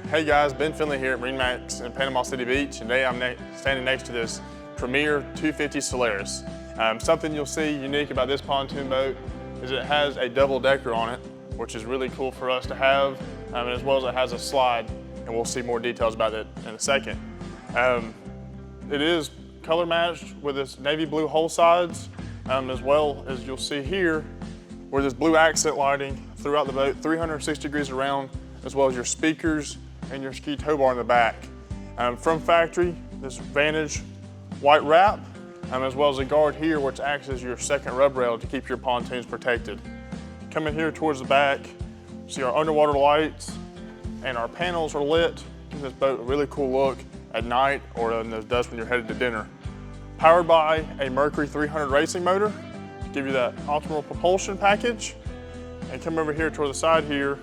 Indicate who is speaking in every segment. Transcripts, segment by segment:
Speaker 1: Hey guys, Ben Finley here at MarineMax in Panama City Beach, and today I'm standing next to this premier 250 Solaris. Something you'll see unique about this pontoon boat is it has a double decker on it, which is really cool for us to have, as well as it has a slide, and we'll see more details about it in a second. It is color matched with this navy blue hull sides, as well as you'll see here where there's blue accent lighting throughout the boat, 360 degrees around, as well as your speakers and your ski tow bar in the back. From factory, this Vantage white wrap, as well as a guard here which acts as your second rub rail to keep your pontoons protected. Coming here towards the back, see our underwater lights and our panels are lit. Give this boat a really cool look at night or in the dusk when you're headed to dinner. Powered by a Mercury 300 racing motor to give you that optimal propulsion package. And come over here toward the side here,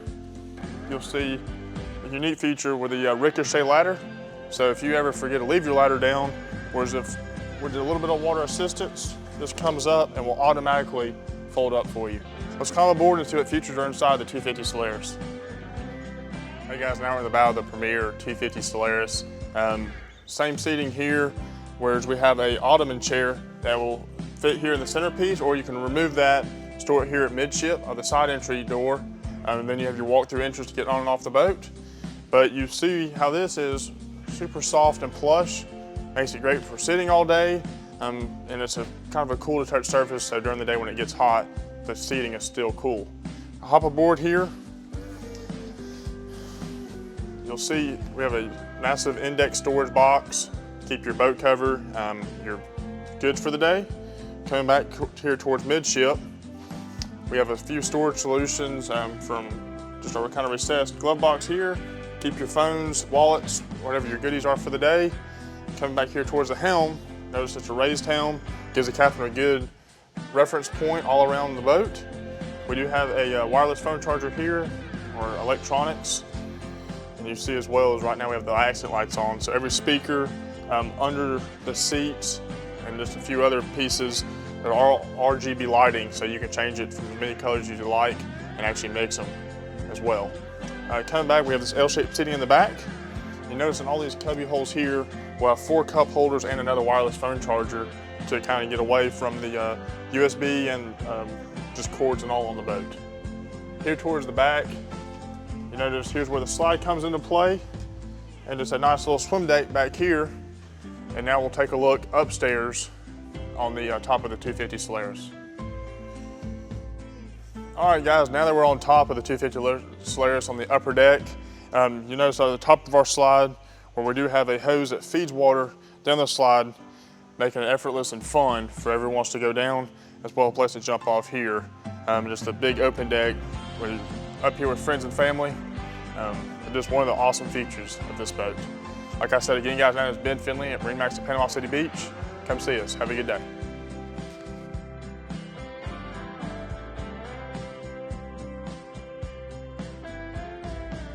Speaker 1: you'll see a unique feature with the ricochet ladder. So if you ever forget to leave your ladder down, whereas if with a little bit of water assistance, this comes up and will automatically fold up for you. Let's climb aboard and see what features are inside the 250 Solaris. Hey guys, now we're in the bow of the premier 250 Solaris. Same seating here, whereas we have a ottoman chair that will fit here in the centerpiece, or you can remove that, store it here at midship of the side entry door, and then you have your walk-through entrance to get on and off the boat. But you see how this is super soft and plush, makes it great for sitting all day, and it's a kind of a cool to touch surface, so during the day when it gets hot, the seating is still cool. I'll hop aboard here. You'll see we have a massive index storage box to keep your boat cover, your goods for the day. Coming back here towards midship, we have a few storage solutions from just our kind of recessed glove box here. Keep your phones, wallets, whatever your goodies are for the day. Coming back here towards the helm, notice it's a raised helm, gives the captain a good reference point all around the boat. We do have a wireless phone charger here, or electronics. And you see as well as right now we have the accent lights on, so every speaker under the seats and just a few other pieces that are all RGB lighting, so you can change it from the many colors you like and actually mix them as well. Coming back, we have this L-shaped seating in the back. You notice in all these cubby holes here, we'll have 4 cup holders and another wireless phone charger to kind of get away from the USB and just cords and all on the boat. Here towards the back, you notice here's where the slide comes into play, and just a nice little swim deck back here. And now we'll take a look upstairs on the top of the 250 Solaris. All right guys, now that we're on top of the 250 Solaris on the upper deck, you notice at the top of our slide where we do have a hose that feeds water down the slide, making it effortless and fun for everyone who wants to go down, as well as a place to jump off here. Just a big open deck, we're up here with friends and family. Just one of the awesome features of this boat. Like I said again guys, my name is Ben Finley at MarineMax at Panama City Beach. Come see us, have a good day.